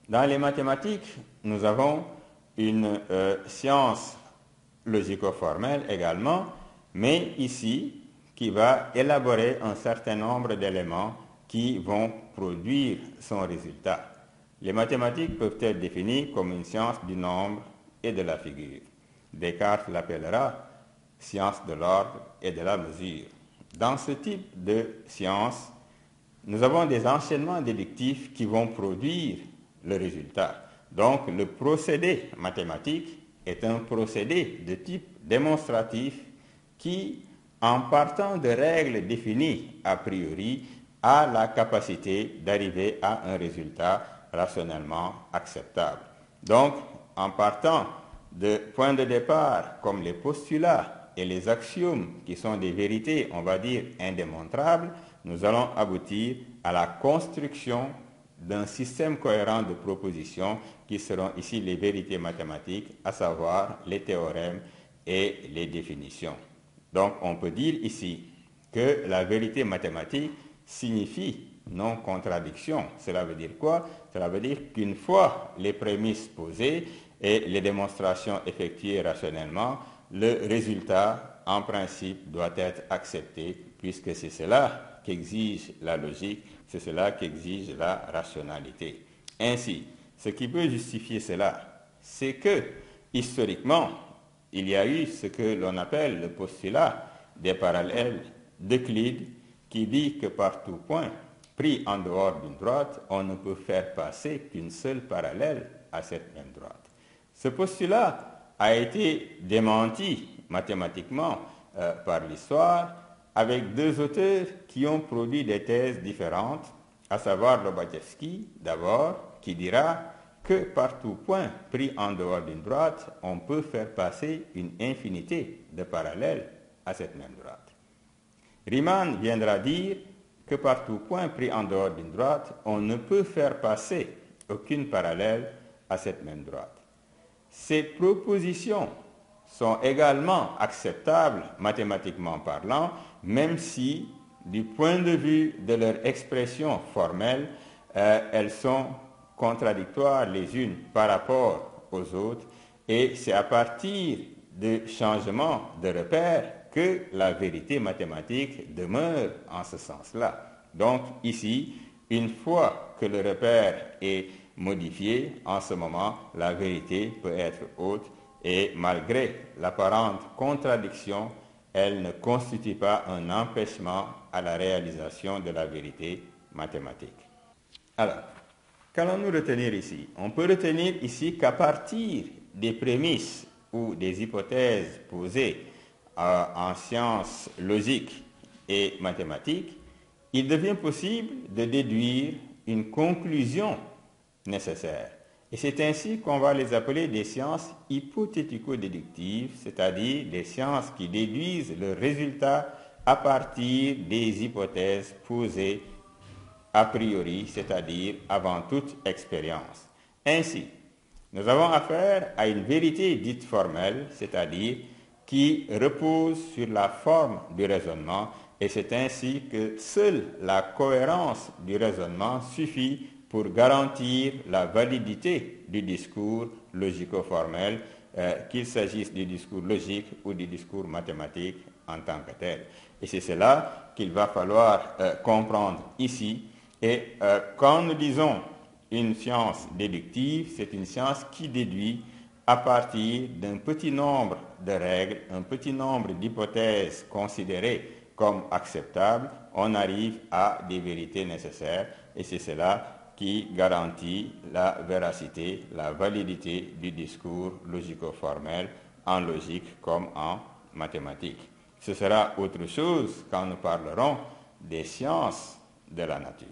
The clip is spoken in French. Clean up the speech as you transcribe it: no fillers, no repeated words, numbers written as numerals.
Dans les mathématiques, nous avons une science logico-formelle également, mais ici, qui va élaborer un certain nombre d'éléments qui vont produire son résultat. Les mathématiques peuvent être définies comme une science du nombre et de la figure. Descartes l'appellera science de l'ordre et de la mesure. Dans ce type de science, nous avons des enchaînements déductifs qui vont produire le résultat. Donc, le procédé mathématique est un procédé de type démonstratif qui, en partant de règles définies a priori, a la capacité d'arriver à un résultat rationnellement acceptable. Donc, en partant de points de départ comme les postulats et les axiomes qui sont des vérités, on va dire, indémontrables, nous allons aboutir à la construction d'un système cohérent de propositions qui seront ici les vérités mathématiques, à savoir les théorèmes et les définitions. Donc on peut dire ici que la vérité mathématique signifie non-contradiction. Cela veut dire quoi? Cela veut dire qu'une fois les prémices posées et les démonstrations effectuées rationnellement, le résultat, en principe, doit être accepté, puisque c'est cela qu'exige la logique, c'est cela qu'exige la rationalité. Ainsi, ce qui peut justifier cela, c'est que, historiquement, il y a eu ce que l'on appelle le postulat des parallèles d'Euclide, qui dit que par tout point pris en dehors d'une droite, on ne peut faire passer qu'une seule parallèle à cette même droite. Ce postulat a été démenti mathématiquement par l'histoire avec deux auteurs qui ont produit des thèses différentes, à savoir Lobachevsky d'abord, qui dira que par tout point pris en dehors d'une droite, on peut faire passer une infinité de parallèles à cette même droite. Riemann viendra dire que par tout point pris en dehors d'une droite, on ne peut faire passer aucune parallèle à cette même droite. Ces propositions sont également acceptables mathématiquement parlant, même si, du point de vue de leur expression formelle, elles sont contradictoires les unes par rapport aux autres, et c'est à partir de changements de repères que la vérité mathématique demeure en ce sens-là. Donc ici, une fois que le repère est modifié, en ce moment, la vérité peut être haute et malgré l'apparente contradiction, elle ne constitue pas un empêchement à la réalisation de la vérité mathématique. Alors, qu'allons-nous retenir ici? On peut retenir ici qu'à partir des prémices ou des hypothèses posées en sciences logiques et mathématiques, il devient possible de déduire une conclusion nécessaire. Et c'est ainsi qu'on va les appeler des sciences hypothético-déductives, c'est-à-dire des sciences qui déduisent le résultat à partir des hypothèses posées a priori, c'est-à-dire avant toute expérience. Ainsi, nous avons affaire à une vérité dite formelle, c'est-à-dire qui repose sur la forme du raisonnement, et c'est ainsi que seule la cohérence du raisonnement suffit pour garantir la validité du discours logico-formel, qu'il s'agisse du discours logique ou du discours mathématique en tant que tel. Et c'est cela qu'il va falloir comprendre ici. Et quand nous disons une science déductive, c'est une science qui déduit à partir d'un petit nombre de règles, un petit nombre d'hypothèses considérées comme acceptables, on arrive à des vérités nécessaires, et c'est cela qui garantit la véracité, la validité du discours logico-formel en logique comme en mathématiques. Ce sera autre chose quand nous parlerons des sciences de la nature.